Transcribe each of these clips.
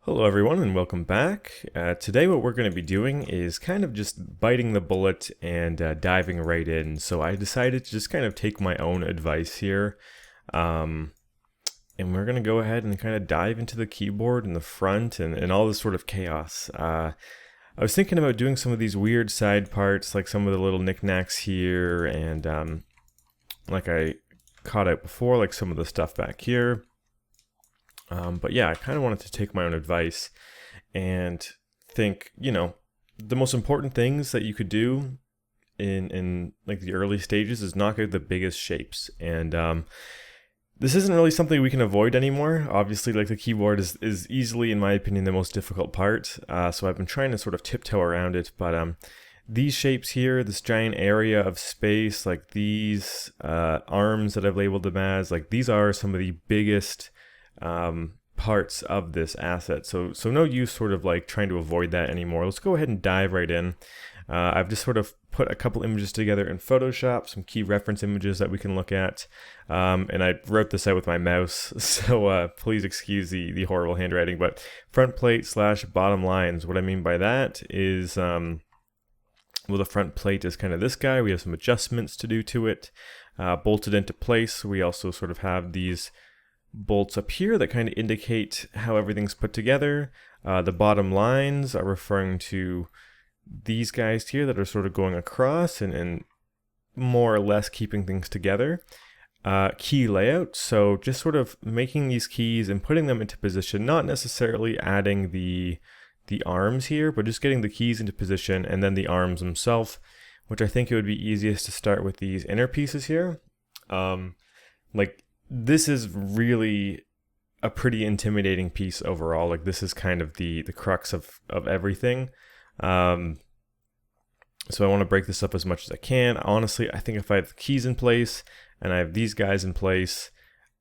Hello everyone and welcome back. Today what we're going to be doing is kind of just biting the bullet and diving right in. So I decided to just kind of take my own advice here. And we're going to go ahead and kind of dive into the keyboard and the front and all this sort of chaos. I was thinking about doing some of these weird side parts, like some of the little knickknacks here, and like I caught out before, like some of the stuff back here. But yeah, I kind of wanted to take my own advice and think, the most important things that you could do in like the early stages is knock out the biggest shapes. And this isn't really something we can avoid anymore. Obviously, like the keyboard is easily, in my opinion, the most difficult part. So I've been trying to sort of tiptoe around it. But these shapes here, this giant area of space, like these arms that I've labeled them as, like these are some of the biggest parts of this asset. So no use sort of like trying to avoid that anymore. Let's go ahead and dive right in. I've just sort of put a couple images together in Photoshop, some key reference images that we can look at. And I wrote this out with my mouse, so please excuse the horrible handwriting, but front plate / bottom lines. What I mean by that is, well, the front plate is kind of this guy. We have some adjustments to do to it, bolted into place. We also sort of have these bolts up here that kind of indicate how everything's put together. The bottom lines are referring to these guys here that are sort of going across and more or less keeping things together. Key layout, so just sort of making these keys and putting them into position, not necessarily adding the arms here, but just getting the keys into position and then the arms themselves, which I think it would be easiest to start with these inner pieces here. Like this is really a pretty intimidating piece overall. Like this is kind of the crux of everything. So I want to break this up as much as I can. Honestly, I think if I have the keys in place and I have these guys in place,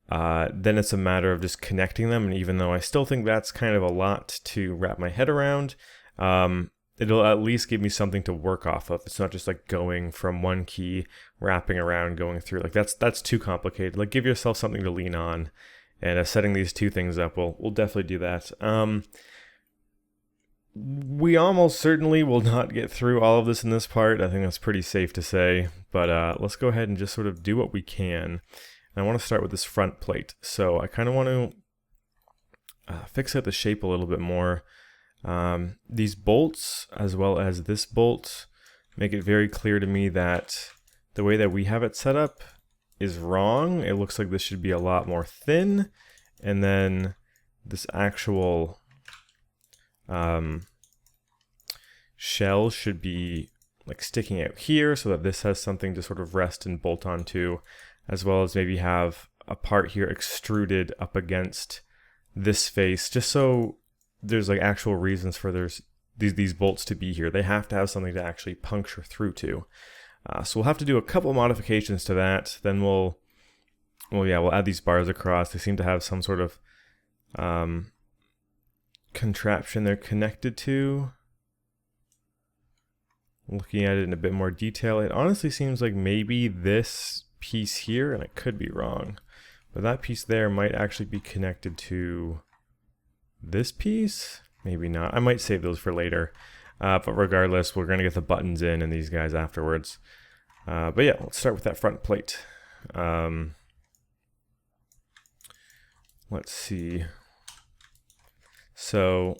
then it's a matter of just connecting them. And even though I still think that's kind of a lot to wrap my head around, it'll at least give me something to work off of. It's not just like going from one key, wrapping around, going through. Like that's too complicated. Like give yourself something to lean on, and setting these two things up will definitely do that. We almost certainly will not get through all of this in this part. I think that's pretty safe to say. But let's go ahead and just sort of do what we can. And I want to start with this front plate. So I kind of want to fix out the shape a little bit more. These bolts, as well as this bolt, make it very clear to me that the way that we have it set up is wrong. It looks like this should be a lot more thin, and then this actual shell should be like sticking out here so that this has something to sort of rest and bolt onto, as well as maybe have a part here extruded up against this face, just so there's like actual reasons for these bolts to be here. They have to have something to actually puncture through to. So we'll have to do a couple modifications to that. Then we'll add these bars across. They seem to have some sort of contraption they're connected to. Looking at it in a bit more detail, it honestly seems like maybe this piece here, and I could be wrong, but that piece there might actually be connected to this piece. Maybe not. I might save those for later. But regardless, we're going to get the buttons in and these guys afterwards. But yeah, let's start with that front plate. Let's see. So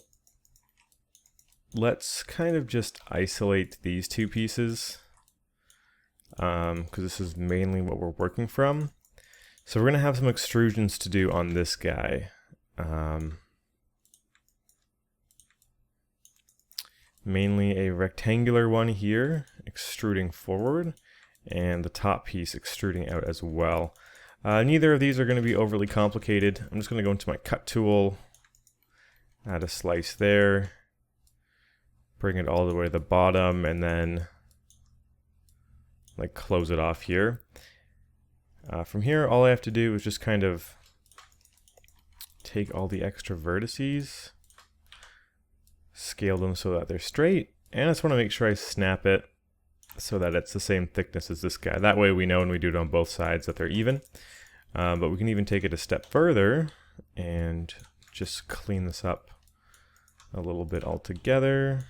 let's kind of just isolate these two pieces, because this is mainly what we're working from. So we're going to have some extrusions to do on this guy. Mainly a rectangular one here, extruding forward, and the top piece extruding out as well. Neither of these are going to be overly complicated. I'm just going to go into my cut tool, add a slice there, bring it all the way to the bottom, and then like close it off here. From here, all I have to do is just kind of take all the extra vertices, scale them so that they're straight, and I just want to make sure I snap it so that it's the same thickness as this guy. That way we know when we do it on both sides that they're even. But we can even take it a step further and just clean this up a little bit altogether.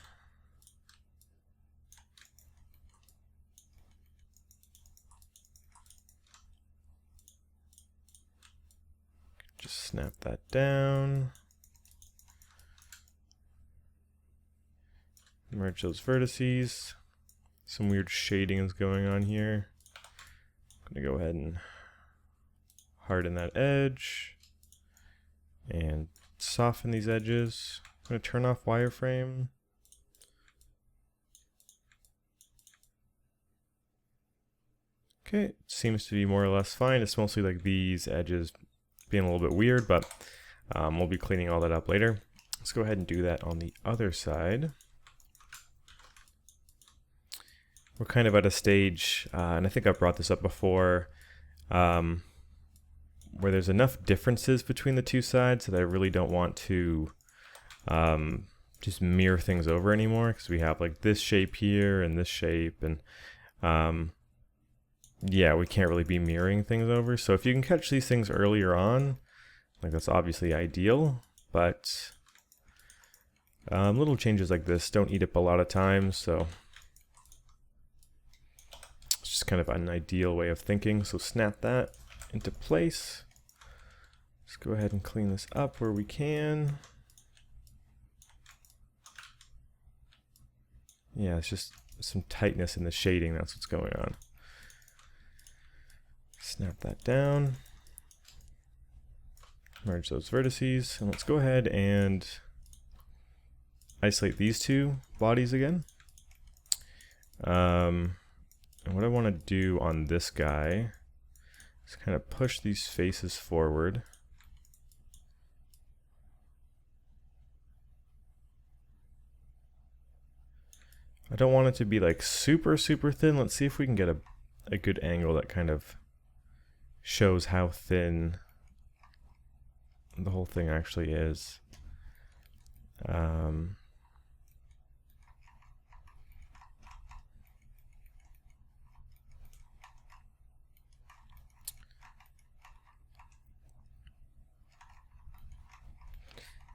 Just snap that down. Merge those vertices. Some weird shading is going on here. I'm gonna go ahead and harden that edge and soften these edges. I'm gonna turn off wireframe. Okay, it seems to be more or less fine. It's mostly like these edges being a little bit weird, but we'll be cleaning all that up later. Let's go ahead and do that on the other side. We're kind of at a stage, and I think I've brought this up before, where there's enough differences between the two sides that I really don't want to just mirror things over anymore, because we have like this shape here and this shape, and yeah, we can't really be mirroring things over. So if you can catch these things earlier on, like that's obviously ideal, but little changes like this don't eat up a lot of time, so it's just kind of an ideal way of thinking. So snap that into place. Let's go ahead and clean this up where we can. Yeah, it's just some tightness in the shading, that's what's going on. Snap that down. Merge those vertices, and let's go ahead and isolate these two bodies again. And what I want to do on this guy is kind of push these faces forward. I don't want it to be like super thin. Let's see if we can get a good angle that kind of shows how thin the whole thing actually is.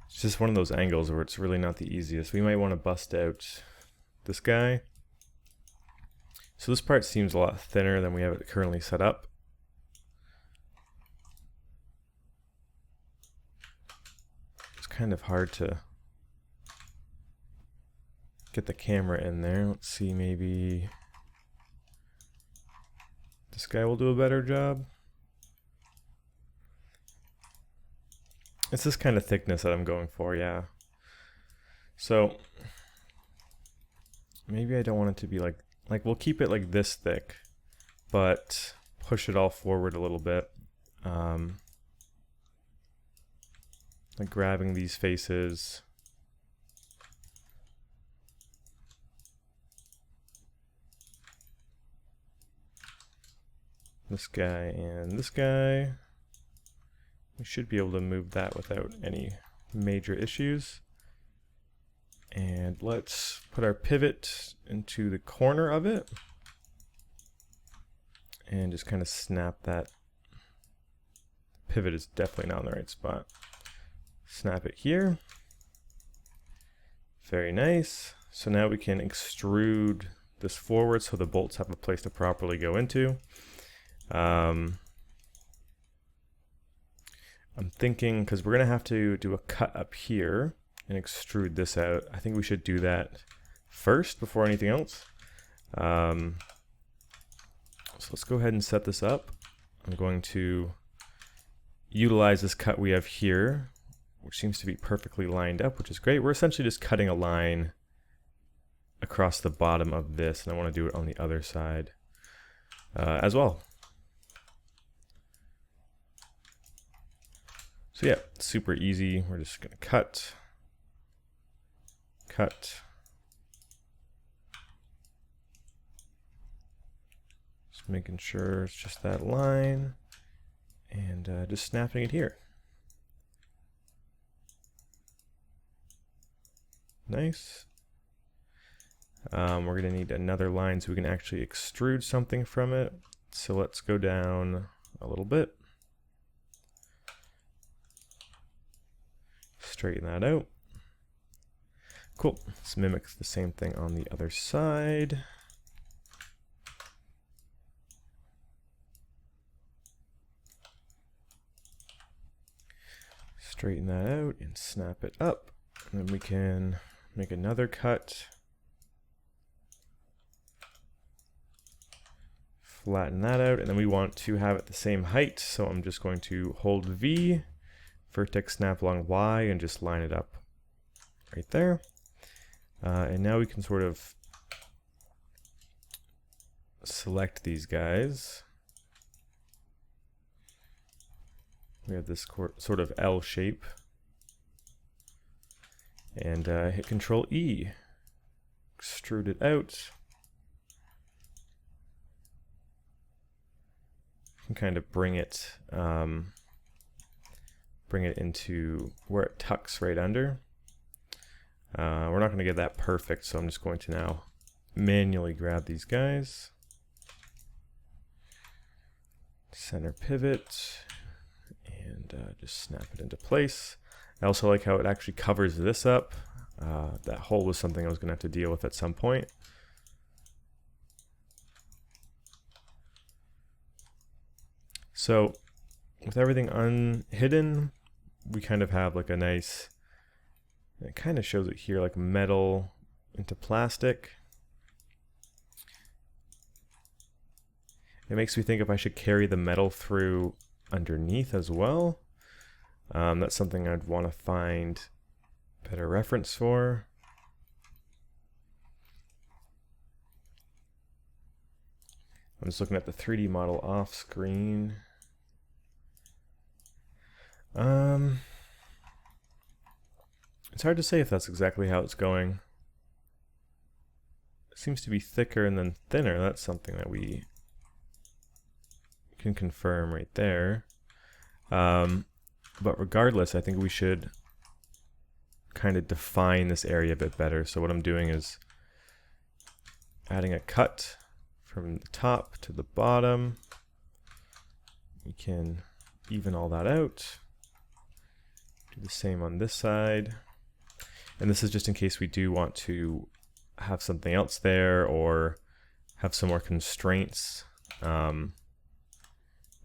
It's just one of those angles where it's really not the easiest. We might want to bust out this guy. So this part seems a lot thinner than we have it currently set up. It's kind of hard to get the camera in there. Let's see, maybe this guy will do a better job. It's this kind of thickness that I'm going for, yeah. So maybe I don't want it to be like we'll keep it like this thick, but push it all forward a little bit. Like grabbing these faces. This guy and this guy. We should be able to move that without any major issues. And let's put our pivot into the corner of it and just kind of snap that. Pivot is definitely not in the right spot. Snap it here. Very nice. So now we can extrude this forward so the bolts have a place to properly go into. I'm thinking, because we're going to have to do a cut up here and extrude this out. I think we should do that first before anything else. So let's go ahead and set this up. I'm going to utilize this cut we have here, which seems to be perfectly lined up, which is great. We're essentially just cutting a line across the bottom of this, and I want to do it on the other side as well. So yeah, super easy. We're just going to cut. Just making sure it's just that line, and just snapping it here. Nice. We're going to need another line so we can actually extrude something from it. So let's go down a little bit. Straighten that out. Cool. Let's mimic the same thing on the other side. Straighten that out and snap it up. And then we can make another cut. Flatten that out, and then we want to have it the same height, so I'm just going to hold V, vertex snap along Y, and just line it up right there. And now we can sort of select these guys. We have this sort of L shape, and hit Control E, extrude it out. And kind of bring it into where it tucks right under. We're not going to get that perfect, so I'm just going to now manually grab these guys, center pivot, and just snap it into place. I also like how it actually covers this up. That hole was something I was going to have to deal with at some point. So with everything unhidden, we kind of have like a nice, it kind of shows it here, like metal into plastic. It makes me think if I should carry the metal through underneath as well. That's something I'd want to find better reference for. I'm just looking at the 3D model off screen. It's hard to say if that's exactly how it's going. It seems to be thicker and then thinner. That's something that we can confirm right there. But regardless, I think we should kind of define this area a bit better. So what I'm doing is adding a cut from the top to the bottom. We can even all that out. Do the same on this side. And this is just in case we do want to have something else there or have some more constraints. We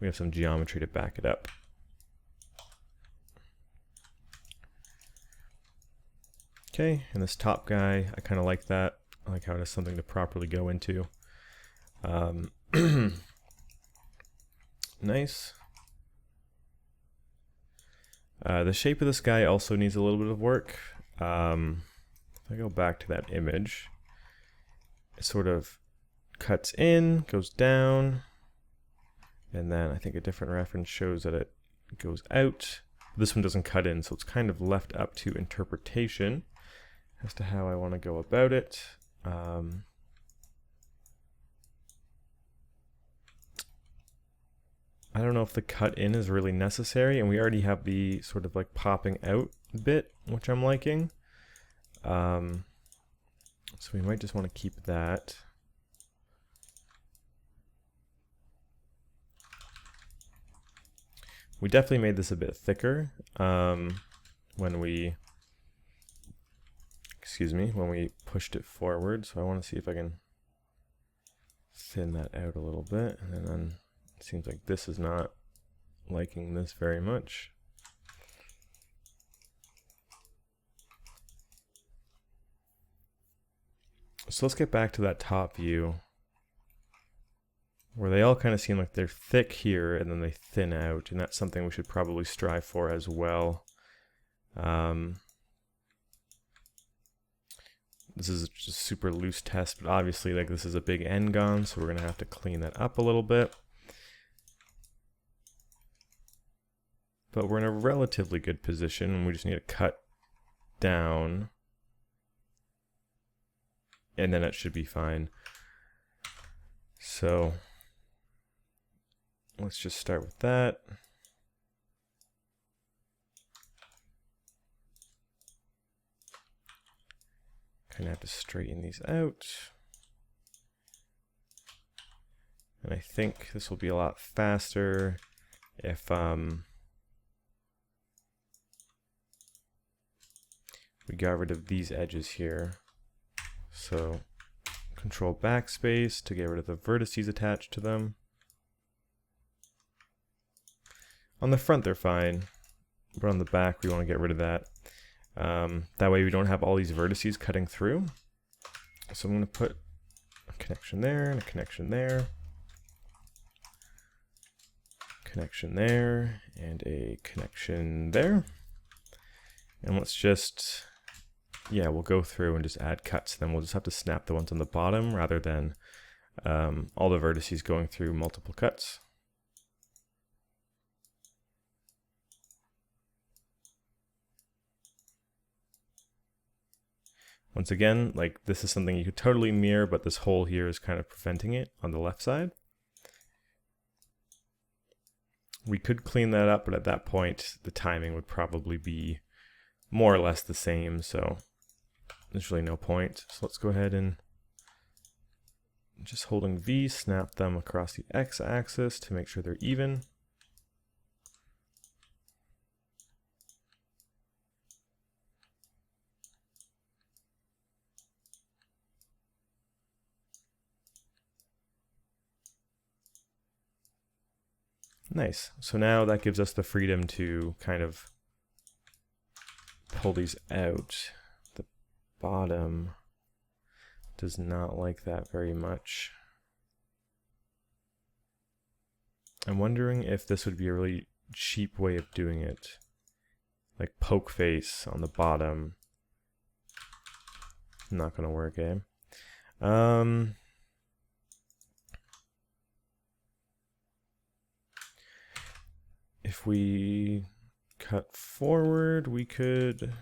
have some geometry to back it up. Okay, and this top guy, I kind of like that. I like how it has something to properly go into. Nice. The shape of this guy also needs a little bit of work. If I go back to that image, it sort of cuts in, goes down, and then I think a different reference shows that it goes out. This one doesn't cut in, so it's kind of left up to interpretation as to how I want to go about it. I don't know if the cut in is really necessary, and we already have the sort of like popping out bit, which I'm liking. So we might just want to keep that. We definitely made this a bit thicker when we pushed it forward. So I want to see if I can thin that out a little bit, and then it seems like this is not liking this very much. So let's get back to that top view where they all kind of seem like they're thick here and then they thin out, and that's something we should probably strive for as well. This is just a super loose test, but obviously like this is a big n-gon, so we're gonna have to clean that up a little bit. But we're in a relatively good position, and we just need to cut down, and then it should be fine. So let's just start with that. Kind of have to straighten these out. And I think this will be a lot faster if we got rid of these edges here. So Control backspace to get rid of the vertices attached to them. On the front they're fine, but on the back we want to get rid of that. That way we don't have all these vertices cutting through. So I'm going to put a connection there and a connection there. Connection there and a connection there. And let's just, yeah, we'll go through and just add cuts. Then we'll just have to snap the ones on the bottom rather than all the vertices going through multiple cuts. Once again, like this is something you could totally mirror, but this hole here is kind of preventing it on the left side. We could clean that up, but at that point, the timing would probably be more or less the same, so there's really no point. So let's go ahead and just holding V, snap them across the x-axis to make sure they're even. Nice. So now that gives us the freedom to kind of pull these out. The bottom does not like that very much. I'm wondering if this would be a really cheap way of doing it. Like poke face on the bottom. Not gonna work, eh? If we cut forward, we could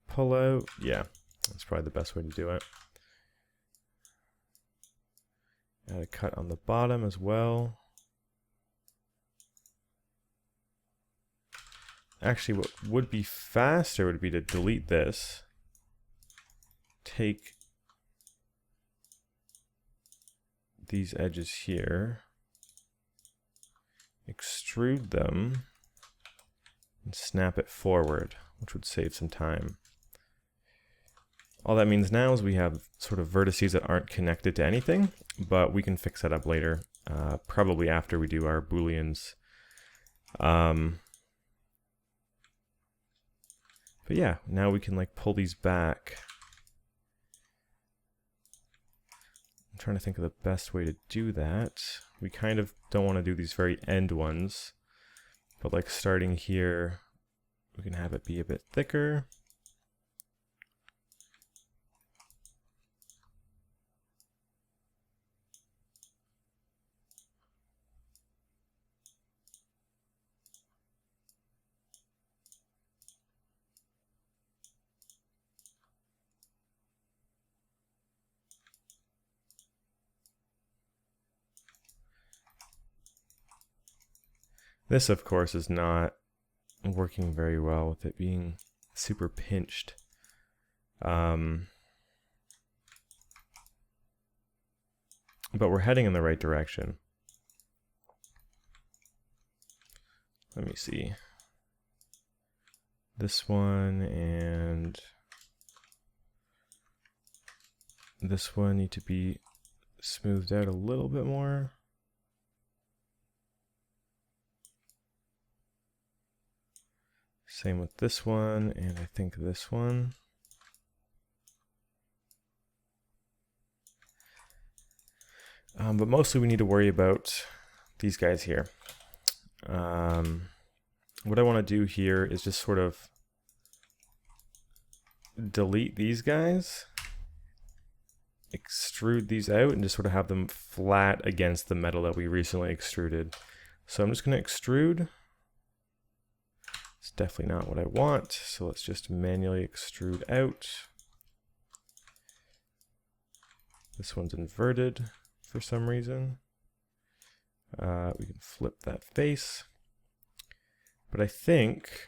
pull out. Yeah, that's probably the best way to do it. Add a cut on the bottom as well. Actually, what would be faster would be to delete this. Take these edges here. Extrude them and snap it forward, which would save some time. All that means now is we have sort of vertices that aren't connected to anything, but we can fix that up later, probably after we do our booleans. But yeah, now we can like pull these back. I'm trying to think of the best way to do that. We kind of don't want to do these very end ones, but like starting here, we can have it be a bit thicker. This, of course, is not working very well with it being super pinched. But we're heading in the right direction. Let me see. This one and this one need to be smoothed out a little bit more. Same with this one, and I think this one. But mostly we need to worry about these guys here. What I want to do here is just sort of delete these guys, extrude these out, and just sort of have them flat against the metal that we recently extruded. So I'm just going to extrude. It's definitely not what I want, so let's just manually extrude out. This one's inverted for some reason. We can flip that face. But I think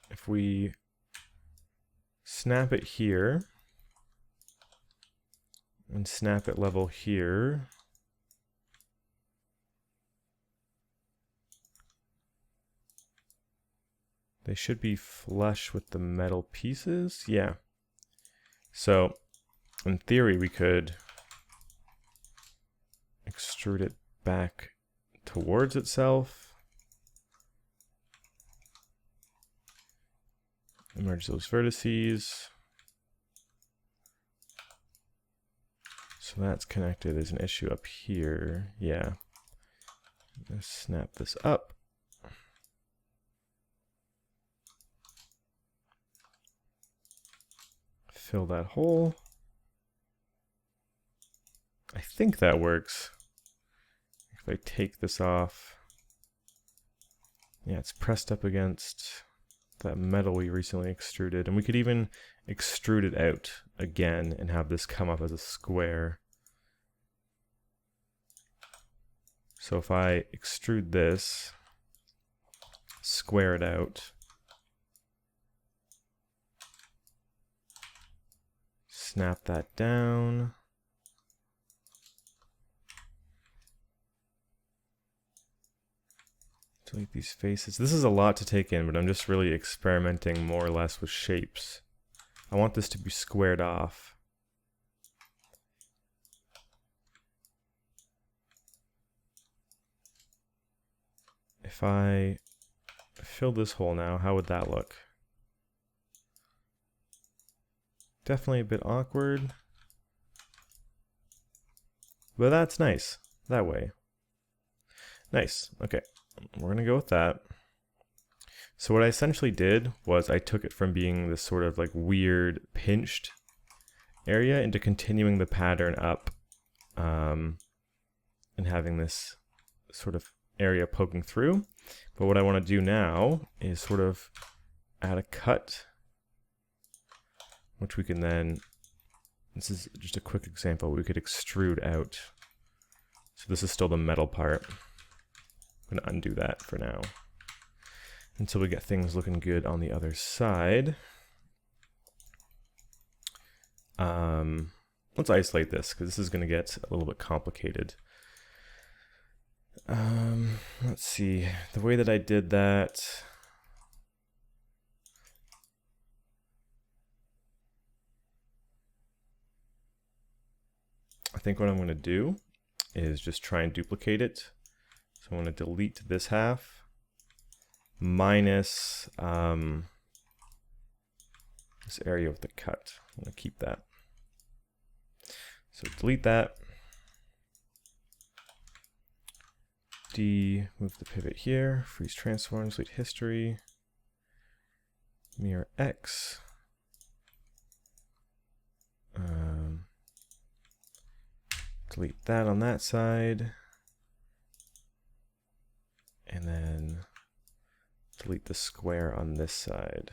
if we snap it here and snap it level here, They should be flush with the metal pieces. Yeah. So in theory, we could extrude it back towards itself. Merge those vertices. So that's connected. There's an issue up here. Yeah. Let's snap this up. Fill that hole. I think that works. If I take this off, yeah, it's pressed up against that metal we recently extruded, and we could even extrude it out again and have this come up as a square. So if I extrude this, square it out, snap that down, delete these faces. This is a lot to take in, but I'm just really experimenting more or less with shapes. I want this to be squared off. If I fill this hole now, how would that look? Definitely a bit awkward, but that's nice that way. Nice. Okay, we're gonna go with that. So what I essentially did was I took it from being this sort of like weird pinched area into continuing the pattern up, and having this sort of area poking through. But what I want to do now is sort of add a cut, which we can then, this is just a quick example, we could extrude out. So this is still the metal part. I'm going to undo that for now until we get things looking good on the other side. Let's isolate this because this is going to get a little bit complicated. Let's see, the way that I did that, I think what I'm going to do is just try and duplicate it. So I'm going to delete this half minus this area with the cut. I'm going to keep that. So delete that. Move the pivot here, freeze transforms, delete history, mirror X, delete that on that side, and then delete the square on this side.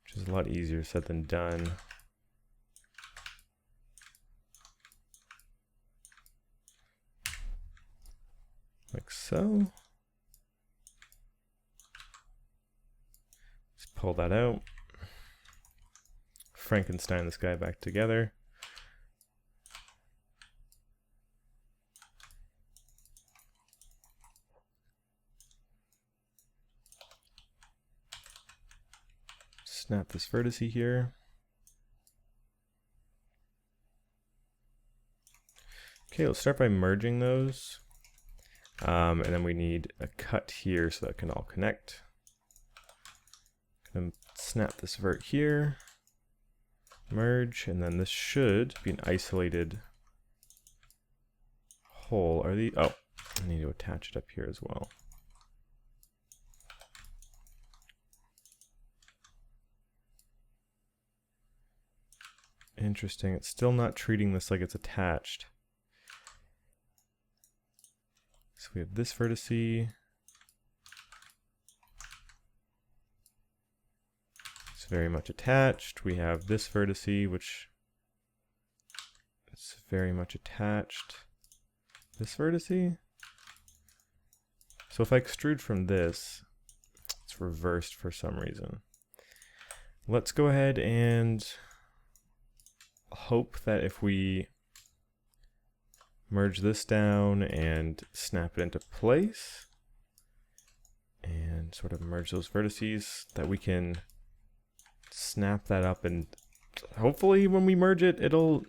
Which is a lot easier said than done. Like so. Let's pull that out. Frankenstein this guy back together. Snap this vertex here. Okay, let's start by merging those. And then we need a cut here so that can all connect. Gonna snap this vert here, merge, and then this should be an isolated hole. Are the, oh, I need to attach it up here as well. Interesting, it's still not treating this like it's attached. So we have this vertex. It's very much attached. We have this vertex, which is very much attached. This vertex. So if I extrude from this, it's reversed for some reason. Let's go ahead and hope that if we merge this down and snap it into place. And sort of merge those vertices that we can snap that up, and hopefully when we merge it, it'll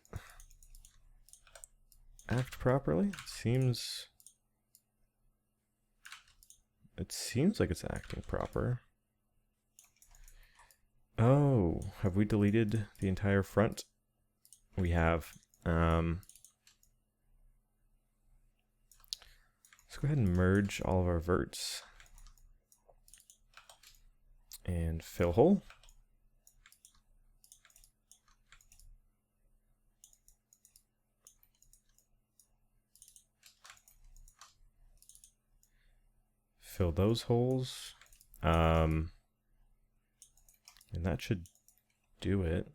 act properly. It seems like it's acting proper. Oh, have we deleted the entire front? We have. Let's go ahead and merge all of our verts. And fill hole. Fill those holes. And that should do it.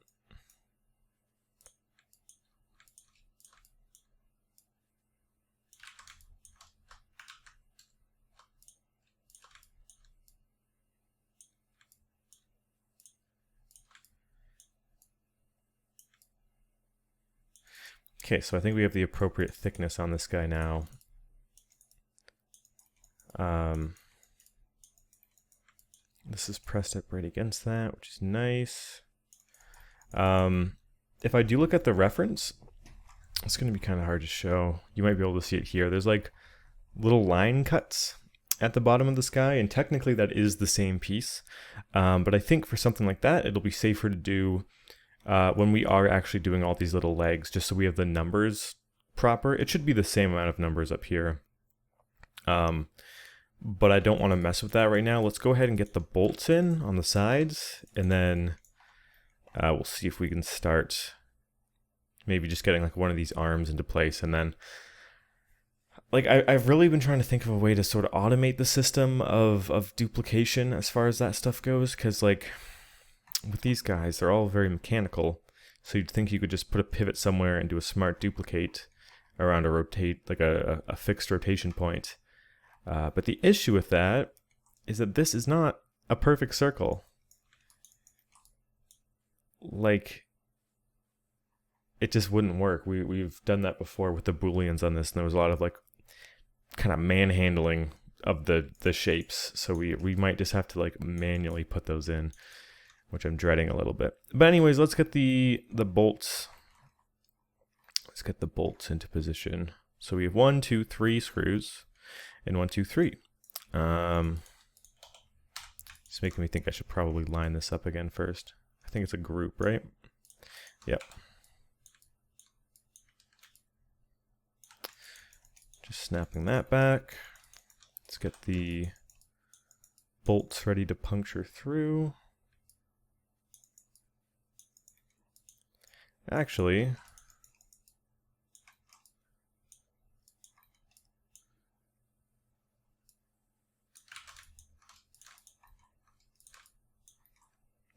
Okay, so I think we have the appropriate thickness on this guy now. This is pressed up right against that, which is nice. If I do look at the reference, it's going to be kind of hard to show. You might be able to see it here. There's like little line cuts at the bottom of the sky, and technically that is the same piece. But I think for something like that, it'll be safer to do when we are actually doing all these little legs, just so we have the numbers proper. It should be the same amount of numbers up here. But I don't want to mess with that right now. Let's go ahead and get the bolts in on the sides, and then we'll see if we can start maybe just getting like one of these arms into place. And then like I've really been trying to think of a way to sort of automate the system of duplication as far as that stuff goes, because like with these guys, they're all very mechanical. So you'd think you could just put a pivot somewhere and do a smart duplicate around a fixed rotation point. But the issue with that is that this is not a perfect circle. Like, it just wouldn't work. We've done that before with the booleans on this, and there was a lot of like kind of manhandling of the shapes. So we might just have to like manually put those in, which I'm dreading a little bit. But anyways, let's get the bolts. Let's get the bolts into position. So we have 1, 2, 3 screws. And 1, 2, 3. It's making me think I should probably line this up again first. I think it's a group, right? Yep. Just snapping that back. Let's get the bolts ready to puncture through. Actually,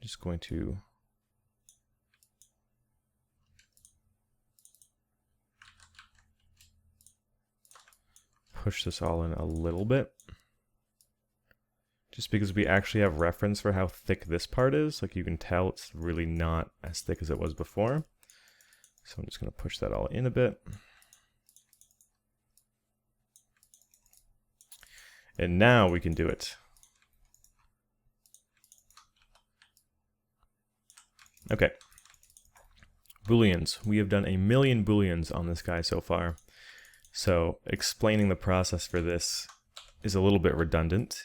just going to push this all in a little bit, just because we actually have reference for how thick this part is. Like you can tell it's really not as thick as it was before. So I'm just going to push that all in a bit. And now we can do it. Okay, booleans. We have done 1,000,000 booleans on this guy so far. So explaining the process for this is a little bit redundant,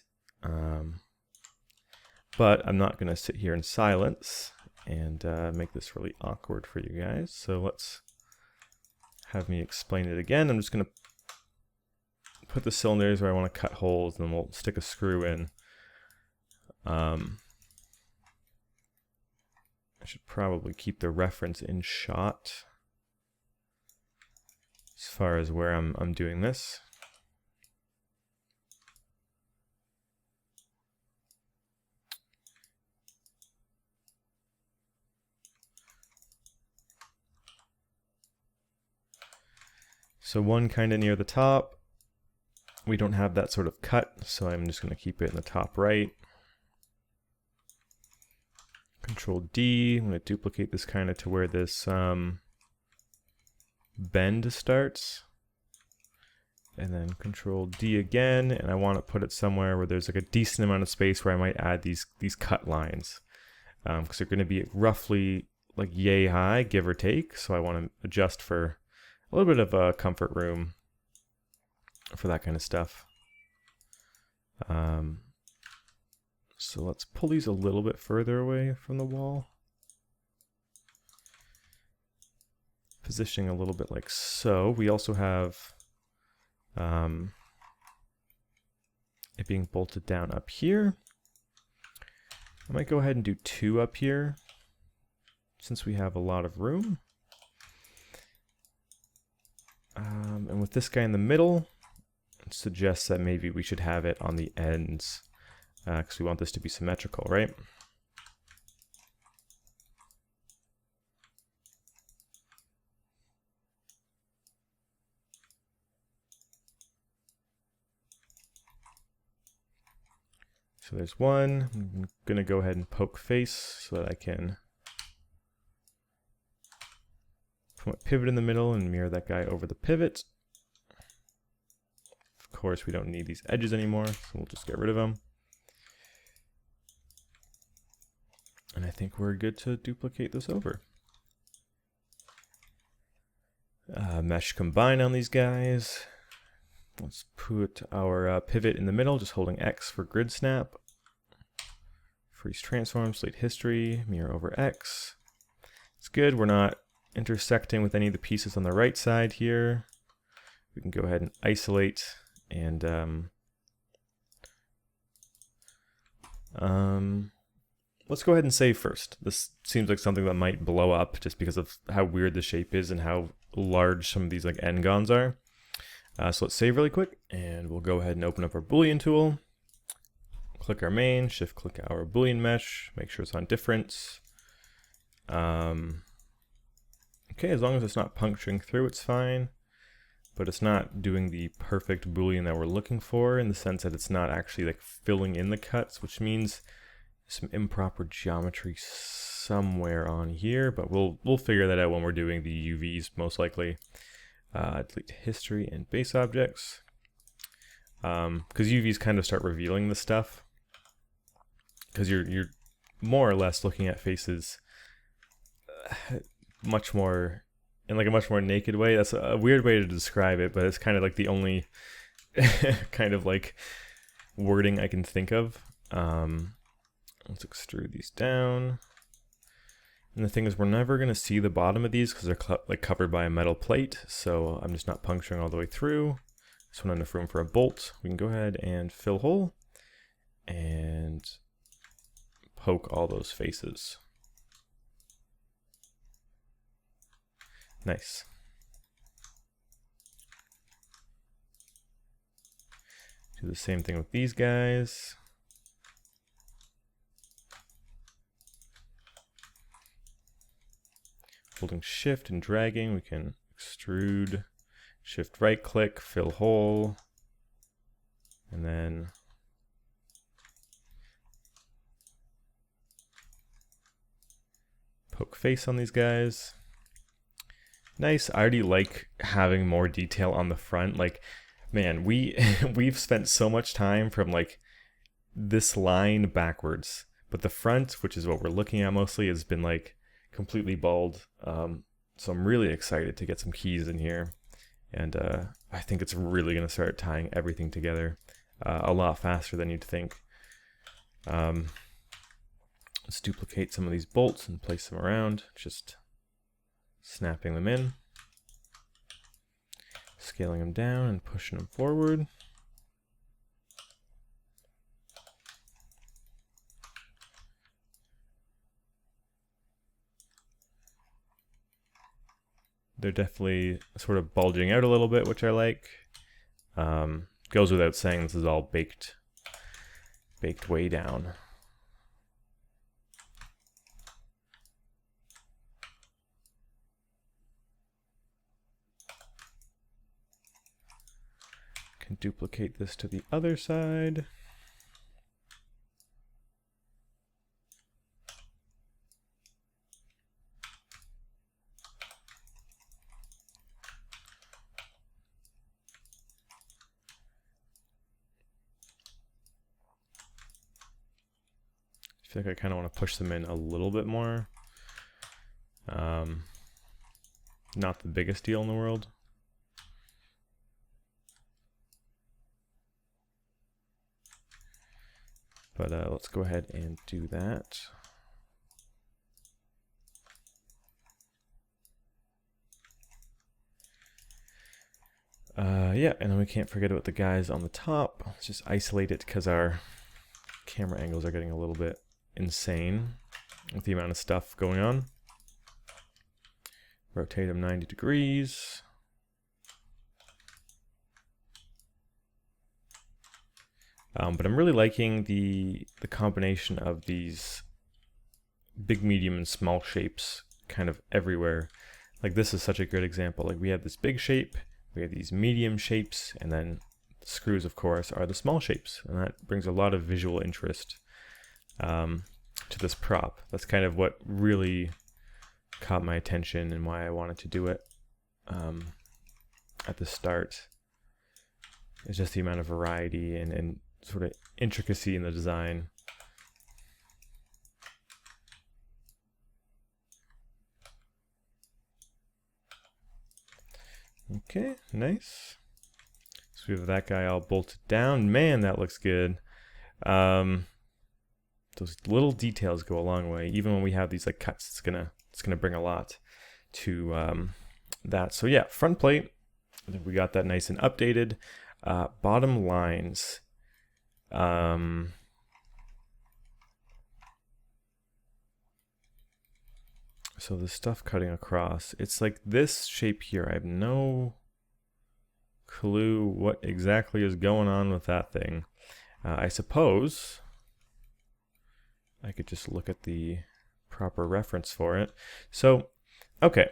but I'm not going to sit here in silence and make this really awkward for you guys. So let's have me explain it again. I'm just going to put the cylinders where I want to cut holes, and then we'll stick a screw in. I should probably keep the reference in shot as far as where I'm doing this. So one kind of near the top. We don't have that sort of cut, so I'm just going to keep it in the top right. Control D, I'm going to duplicate this kind of to where this bend starts. and then Control D again, and I want to put it somewhere where there's like a decent amount of space where I might add these cut lines, because they're going to be roughly like yay high, give or take. So I want to adjust for a little bit of a comfort room for that kind of stuff. So let's pull these a little bit further away from the wall. Positioning a little bit like so. We also have it being bolted down up here. I might go ahead and do 2 up here since we have a lot of room. And with this guy in the middle, it suggests that maybe we should have it on the ends because we want this to be symmetrical, right? So there's one. I'm going to go ahead and poke face so that I can put my pivot in the middle and mirror that guy over the pivot. Of course, we don't need these edges anymore, so we'll just get rid of them. And I think we're good to duplicate this over. Mesh combine on these guys. Let's put our pivot in the middle, just holding X for grid snap. Freeze transform, slate history, mirror over X. It's good, we're not intersecting with any of the pieces on the right side here. We can go ahead and isolate and let's go ahead and save first. This seems like something that might blow up just because of how weird the shape is and how large some of these like n-gons are. So let's save really quick, and we'll go ahead and open up our Boolean tool. Click our main, shift click our Boolean mesh, make sure it's on difference. Okay, as long as it's not puncturing through, it's fine. But it's not doing the perfect Boolean that we're looking for, in the sense that it's not actually like filling in the cuts, which means some improper geometry somewhere on here, but we'll figure that out when we're doing the UVs most likely. Delete history and base objects, because UVs kind of start revealing the stuff, because you're more or less looking at faces much more in like a much more naked way. That's a weird way to describe it, but it's kind of like the only kind of like wording I can think of. Let's extrude these down. And the thing is, we're never going to see the bottom of these because they're like covered by a metal plate, so I'm just not puncturing all the way through. This one enough room for a bolt. We can go ahead and fill hole and poke all those faces. Nice. Do the same thing with these guys. Holding shift and dragging, we can extrude, shift right click, fill hole, and then poke face on these guys. Nice. I already like having more detail on the front. Like, man, we've spent so much time from like this line backwards, but the front, which is what we're looking at mostly, has been like completely bald. So I'm really excited to get some keys in here, and I think it's really going to start tying everything together a lot faster than you'd think. Let's duplicate some of these bolts and place them around, just snapping them in, scaling them down and pushing them forward. They're definitely sort of bulging out a little bit, which I like. Goes without saying, this is all baked way down. Can duplicate this to the other side. feel like I kind of want to push them in a little bit more. Not the biggest deal in the world. But let's go ahead and do that. Yeah, and then we can't forget about the guys on the top. Let's just isolate it because our camera angles are getting a little bit insane with the amount of stuff going on. Rotate them 90 degrees. But I'm really liking the combination of these big, medium, and small shapes kind of everywhere. Like this is such a good example. Like we have this big shape, we have these medium shapes, and then the screws, of course, are the small shapes. And that brings a lot of visual interest to this prop. That's kind of what really caught my attention and why I wanted to do it at the start. It's just the amount of variety and sort of intricacy in the design. Okay, nice. So we have that guy all bolted down. Man, that looks good. Those little details go a long way. Even when we have these like cuts, it's gonna bring a lot to that. So yeah, front plate. I think we got that nice and updated. Bottom lines. So the stuff cutting across, it's like this shape here. I have no clue what exactly is going on with that thing. I suppose I could just look at the proper reference for it. So, okay,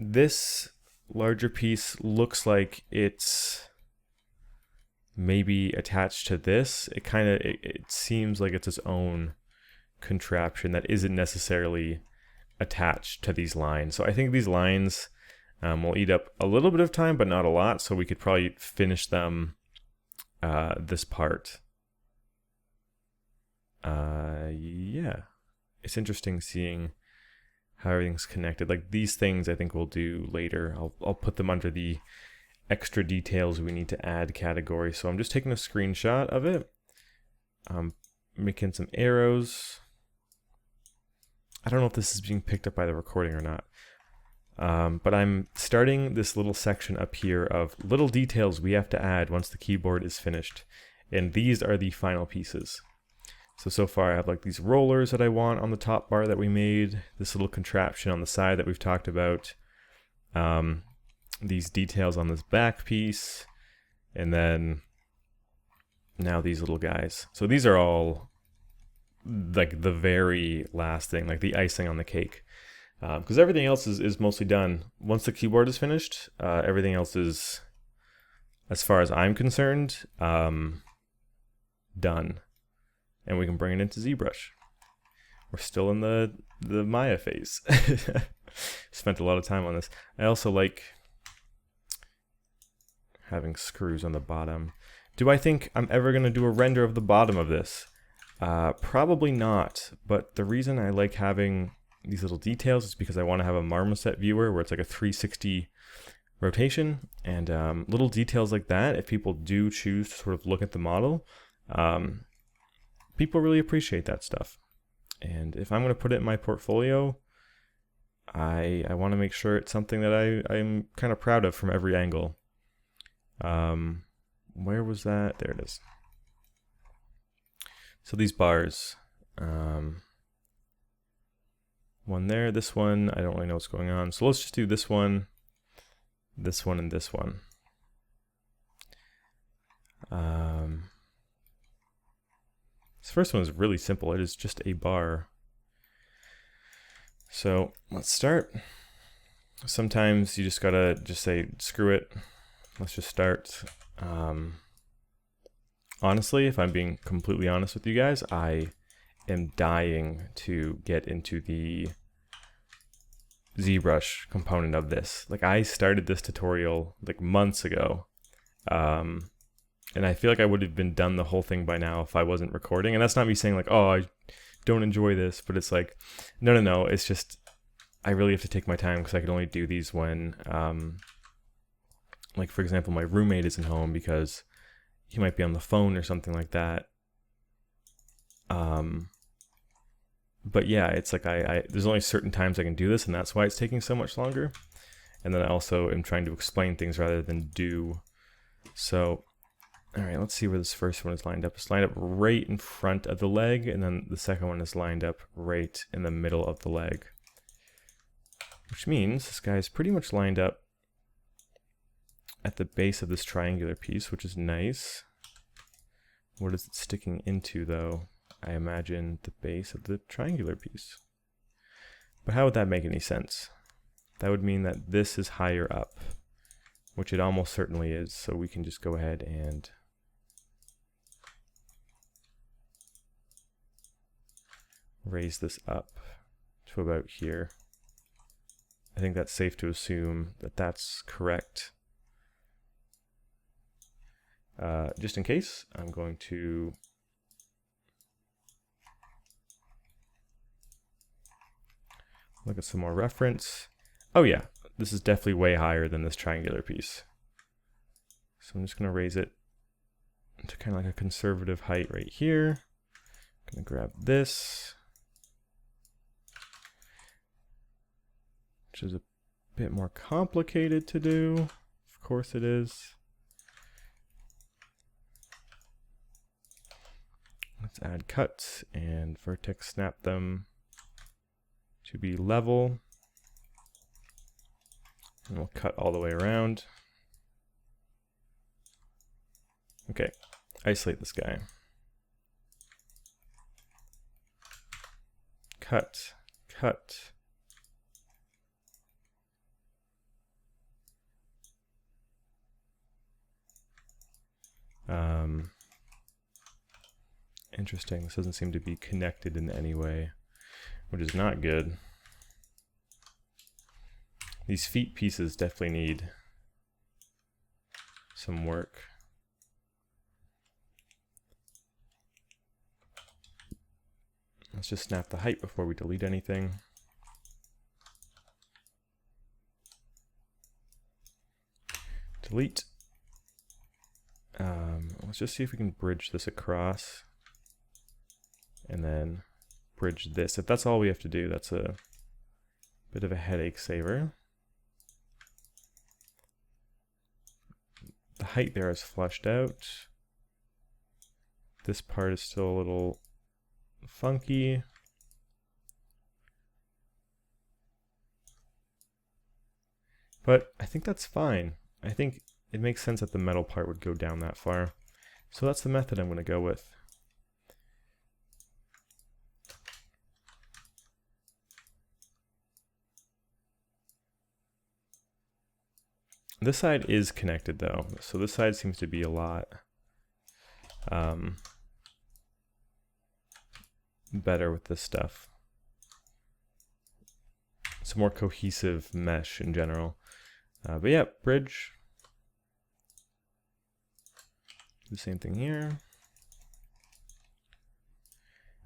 this larger piece looks like it's maybe attached to this. It seems like it's its own contraption that isn't necessarily attached to these lines. So I think these lines will eat up a little bit of time, but not a lot. So we could probably finish them this part. Yeah, it's interesting seeing how everything's connected. Like these things, I think we'll do later. I'll put them under the extra details we need to add category. So I'm just taking a screenshot of it. Making some arrows. I don't know if this is being picked up by the recording or not. But I'm starting this little section up here of little details we have to add once the keyboard is finished. And these are the final pieces. So far I have like these rollers that I want on the top bar that we made, this little contraption on the side that we've talked about, these details on this back piece, and then now these little guys. So these are all like the very last thing, like the icing on the cake. Because everything else is mostly done. Once the keyboard is finished, everything else is, as far as I'm concerned, done. And we can bring it into ZBrush. We're still in the Maya phase. Spent a lot of time on this. I also like having screws on the bottom. Do I think I'm ever going to do a render of the bottom of this? Probably not. But the reason I like having these little details is because I want to have a marmoset viewer where it's like a 360 rotation. And little details like that, if people do choose to sort of look at the model, people really appreciate that stuff. And if I'm going to put it in my portfolio, I want to make sure it's something that I'm kind of proud of from every angle. Where was that? There it is. So these bars, one there, this one, I don't really know what's going on. So let's just do this one, and this one. This first one is really simple. It is just a bar. So let's start. Sometimes you just gotta just say, screw it. Let's just start. Honestly, if I'm being completely honest with you guys, I am dying to get into the ZBrush component of this. Like I started this tutorial like months ago. And I feel like I would have been done the whole thing by now if I wasn't recording. And that's not me saying like, oh, I don't enjoy this, but it's like, no, it's just, I really have to take my time because I can only do these when, like for example, my roommate isn't home because he might be on the phone or something like that. But yeah, it's like there's only certain times I can do this, and that's why it's taking so much longer. And then I also am trying to explain things rather than do. So, all right, let's see where this first one is lined up. It's lined up right in front of the leg, and then the second one is lined up right in the middle of the leg. Which means this guy is pretty much lined up at the base of this triangular piece, which is nice. What is it sticking into, though? I imagine the base of the triangular piece. But how would that make any sense? That would mean that this is higher up, which it almost certainly is. So we can just go ahead and raise this up to about here. I think that's safe to assume that that's correct. Just in case, I'm going to look at some more reference. Oh yeah, this is definitely way higher than this triangular piece. So I'm just going to raise it to kind of like a conservative height right here. I'm going to grab this, which is a bit more complicated to do. Of course it is. Let's add cuts and vertex snap them to be level. And we'll cut all the way around. Okay, isolate this guy. Cut, cut. Interesting, this doesn't seem to be connected in any way, which is not good. These feet pieces definitely need some work. Let's just snap the height before we delete anything. Delete. Let's just see if we can bridge this across. And then bridge this. If that's all we have to do, that's a bit of a headache saver. The height there is flushed out. This part is still a little funky. But I think that's fine. I think it makes sense that the metal part would go down that far. So that's the method I'm going to go with. This side is connected though, so this side seems to be a lot better with this stuff. It's a more cohesive mesh in general. But yeah, bridge. Do the same thing here.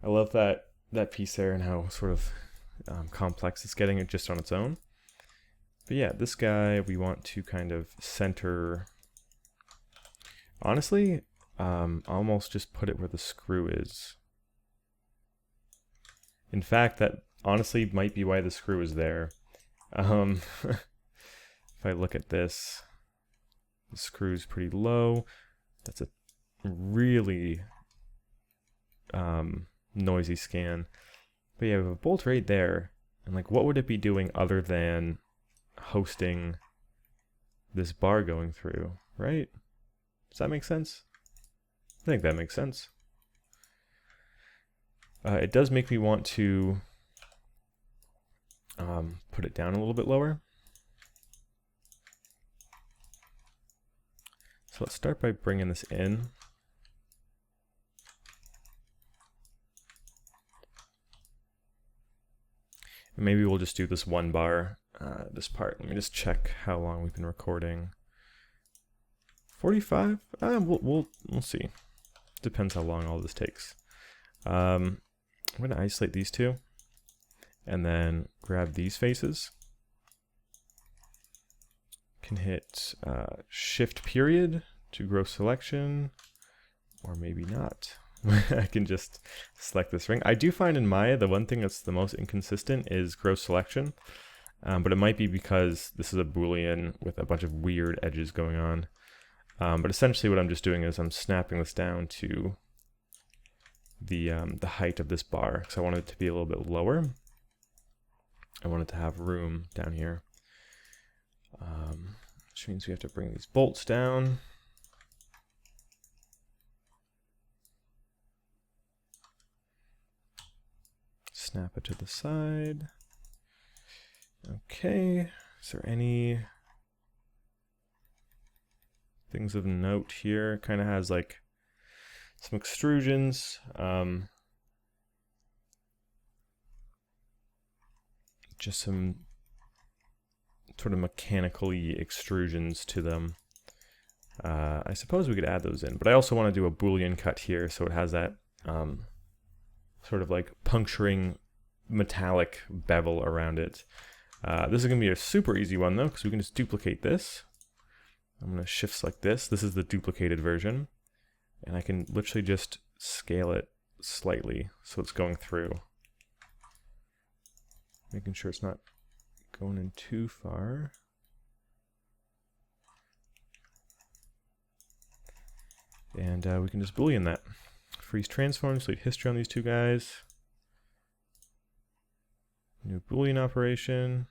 I love that piece there and how sort of complex it's getting just on its own. But yeah, this guy we want to kind of center. Honestly, almost just put it where the screw is. In fact, that honestly might be why the screw is there. If I look at this, the screw's pretty low. That's a really noisy scan. But yeah, we have a bolt right there. And like, what would it be doing other than hosting this bar going through, right? Does that make sense? I think that makes sense. It does make me want to put it down a little bit lower. So let's start by bringing this in. And maybe we'll just do this one bar, this part. Let me just check how long we've been recording. 45? We'll see. Depends how long all this takes. I'm going to isolate these two and then grab these faces. Can hit shift period to grow selection, or maybe not. I can just select this ring. I do find in Maya the one thing that's the most inconsistent is grow selection, but it might be because this is a Boolean with a bunch of weird edges going on. But essentially what I'm just doing is I'm snapping this down to the height of this bar, because I want it to be a little bit lower. I want it to have room down here, which means we have to bring these bolts down. Snap it to the side. Okay, is there any things of note here? It kind of has like some extrusions. Just some sort of mechanically extrusions to them. I suppose we could add those in, but I also want to do a Boolean cut here so it has that sort of like puncturing metallic bevel around it. This is going to be a super easy one though, because we can just duplicate this. I'm going to shift select this. This is the duplicated version. And I can literally just scale it slightly so it's going through. Making sure it's not going in too far. And we can just Boolean that. Freeze transform, delete history on these two guys. New Boolean operation.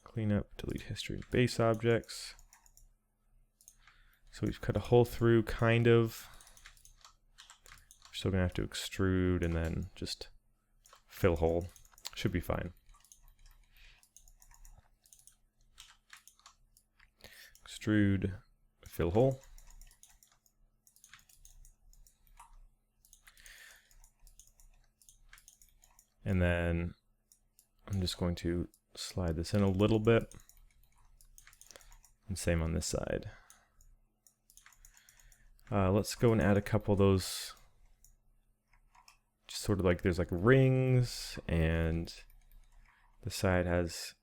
Clean up, delete history of base objects. So we've cut a hole through, kind of. We're still gonna have to extrude and then just fill hole. Should be fine. Extrude, fill hole. And then I'm just going to slide this in a little bit. And same on this side. Let's go and add a couple of those, just sort of like there's like rings, and the side has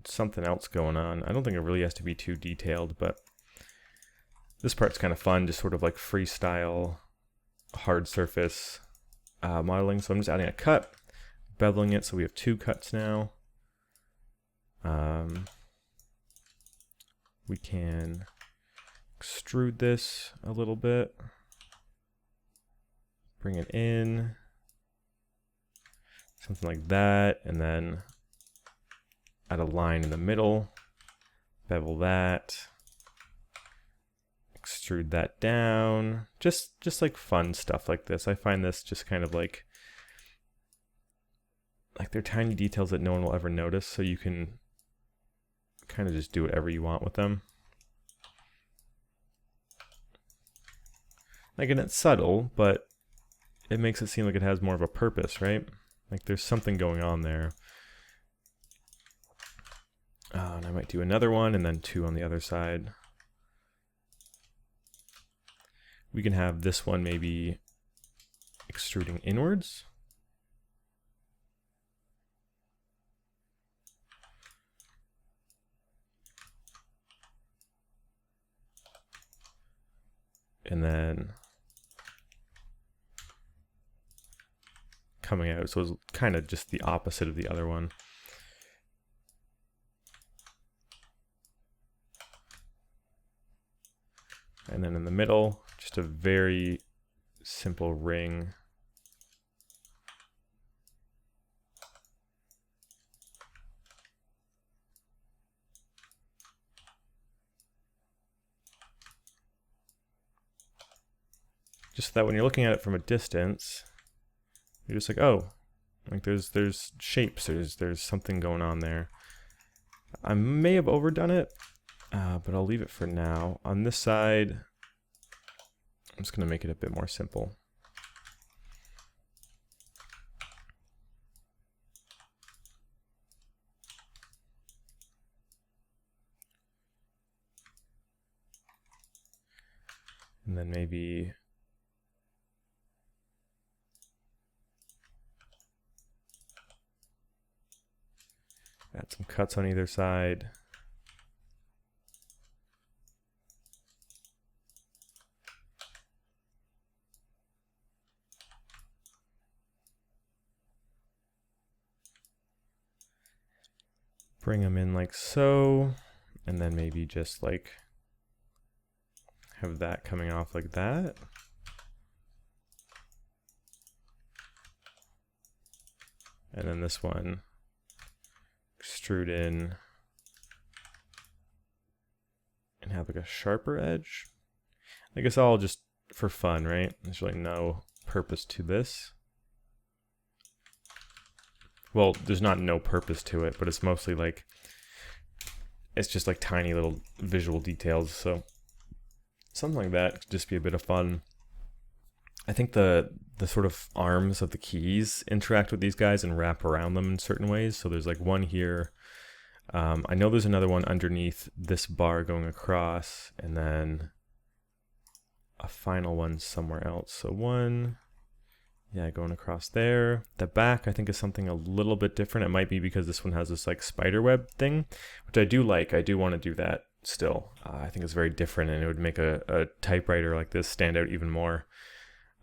something else going on. I don't think it really has to be too detailed, but this part's kind of fun, just sort of like freestyle hard surface modeling. So I'm just adding a cut, beveling it, so we have two cuts now. We can extrude this a little bit, bring it in, something like that, and then add a line in the middle, bevel that, extrude that down, just like fun stuff like this. I find this just kind of like they're tiny details that no one will ever notice, so you can kind of just do whatever you want with them. Like, and it's subtle, but it makes it seem like it has more of a purpose, right? Like there's something going on there. And I might do another one and then two on the other side. We can have this one maybe extruding inwards. And then coming out, so it's kind of just the opposite of the other one. And then in the middle, just a very simple ring. Just so that when you're looking at it from a distance, you're just like, oh, like there's shapes, there's something going on there. I may have overdone it, but I'll leave it for now. On this side, I'm just going to make it a bit more simple. And then maybe Add some cuts on either side. Bring them in like so, and then maybe just like have that coming off like that. And then this one, extrude in and have like a sharper edge. I guess all just for fun, right? There's really no purpose to this. Well, there's not no purpose to it, but it's mostly like, it's just like tiny little visual details. So something like that could just be a bit of fun. I think the sort of arms of the keys interact with these guys and wrap around them in certain ways. So there's like one here. I know there's another one underneath this bar going across, and then a final one somewhere else. So one, yeah, going across there. The back, I think, is something a little bit different. It might be because this one has this like spider web thing, which I do like. I do want to do that still. I think it's very different, and it would make a typewriter like this stand out even more.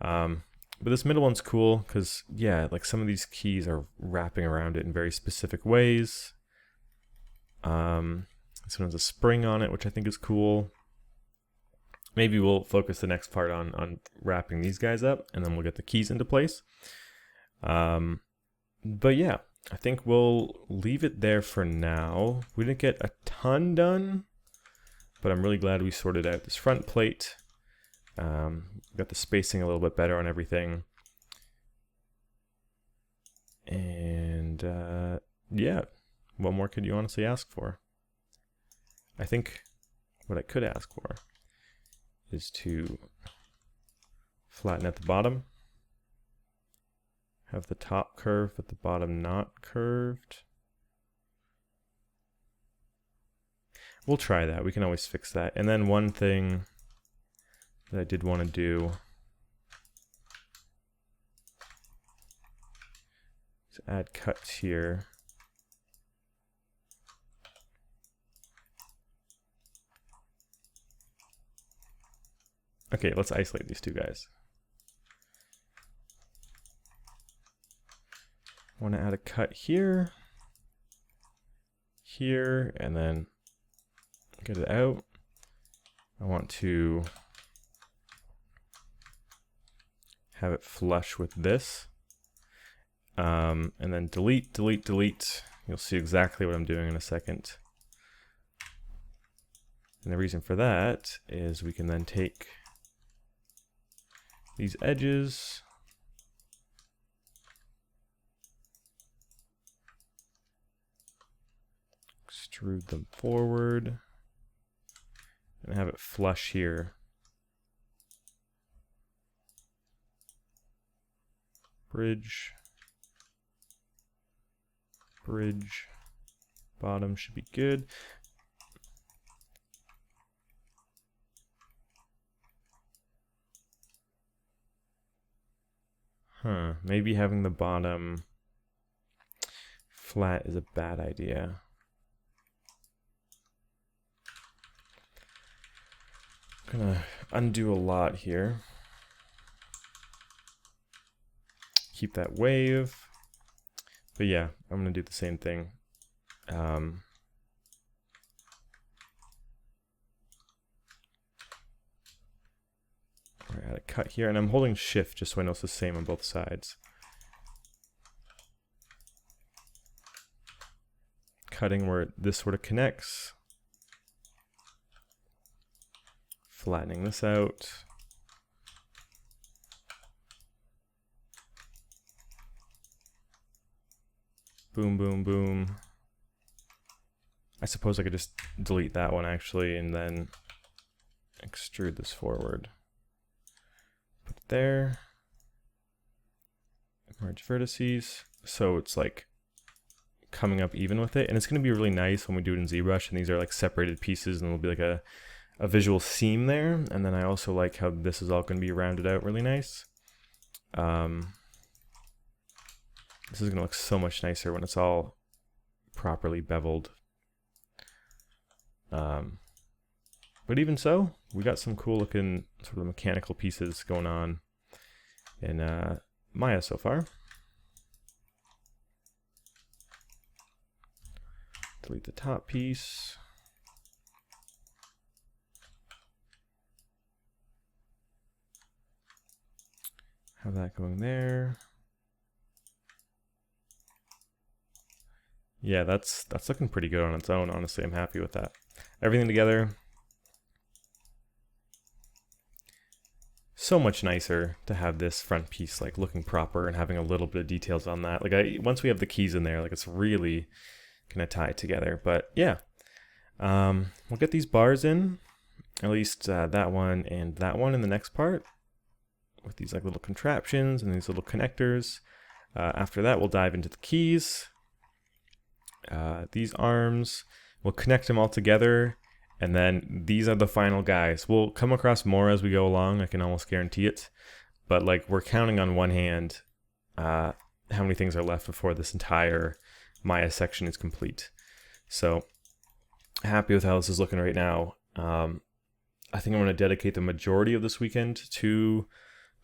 But this middle one's cool because, yeah, like some of these keys are wrapping around it in very specific ways. This one has a spring on it, which I think is cool. Maybe we'll focus the next part on wrapping these guys up, and then we'll get the keys into place. But yeah, I think we'll leave it there for now. We didn't get a ton done, but I'm really glad we sorted out this front plate. Got the spacing a little bit better on everything. And yeah, what more could you honestly ask for? I think what I could ask for is to flatten at the bottom, have the top curved but the bottom not curved. We'll try that. We can always fix that. And then one thing that I did want to do is add cuts here. Okay, let's isolate these two guys. I want to add a cut here, here, and then get it out. I want to have it flush with this. And then delete, delete, delete. You'll see exactly what I'm doing in a second. And the reason for that is we can then take these edges, extrude them forward, and have it flush here. Bridge, bridge, bottom should be good. Maybe having the bottom flat is a bad idea. I'm gonna undo a lot here. Keep that wave. But yeah, I'm gonna do the same thing. Add a cut here, and I'm holding shift just so I know it's the same on both sides. Cutting where this sort of connects. Flattening this out. Boom, boom, boom. I suppose I could just delete that one actually and then extrude this forward. Put it there. Merge vertices. So it's like coming up even with it. And it's going to be really nice when we do it in ZBrush. And these are like separated pieces and there'll be like a visual seam there. And then I also like how this is all going to be rounded out really nice. This is going to look so much nicer when it's all properly beveled. But even so, we got some cool looking sort of mechanical pieces going on in Maya so far. Delete the top piece. Have that going there. Yeah, that's looking pretty good on its own. Honestly, I'm happy with that. Everything together. So much nicer to have this front piece like looking proper and having a little bit of details on that. Like once we have the keys in there, like it's really gonna tie it together. But yeah, we'll get these bars in, at least that one and that one in the next part, with these like little contraptions and these little connectors. After that, we'll dive into the keys. These arms, we'll connect them all together, and then these are the final guys. We'll come across more as we go along, I can almost guarantee it, but like we're counting on one hand how many things are left before this entire Maya section is complete. So happy with how this is looking right now. I think I'm going to dedicate the majority of this weekend to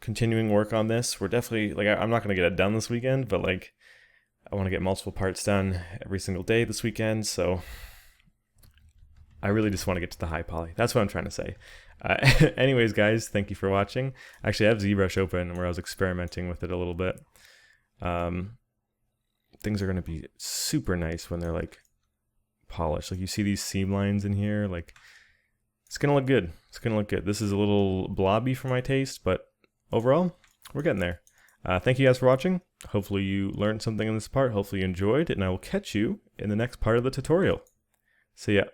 continuing work on this. We're definitely, like, I'm not going to get it done this weekend, but like I want to get multiple parts done every single day this weekend, so I really just want to get to the high poly. That's what I'm trying to say. Anyways, guys, thank you for watching. Actually, I have ZBrush open where I was experimenting with it a little bit. Things are going to be super nice when they're like polished. Like you see these seam lines in here, like it's going to look good. It's going to look good. This is a little blobby for my taste, but overall, we're getting there. Thank you guys for watching. Hopefully you learned something in this part. Hopefully you enjoyed, and I will catch you in the next part of the tutorial. See ya.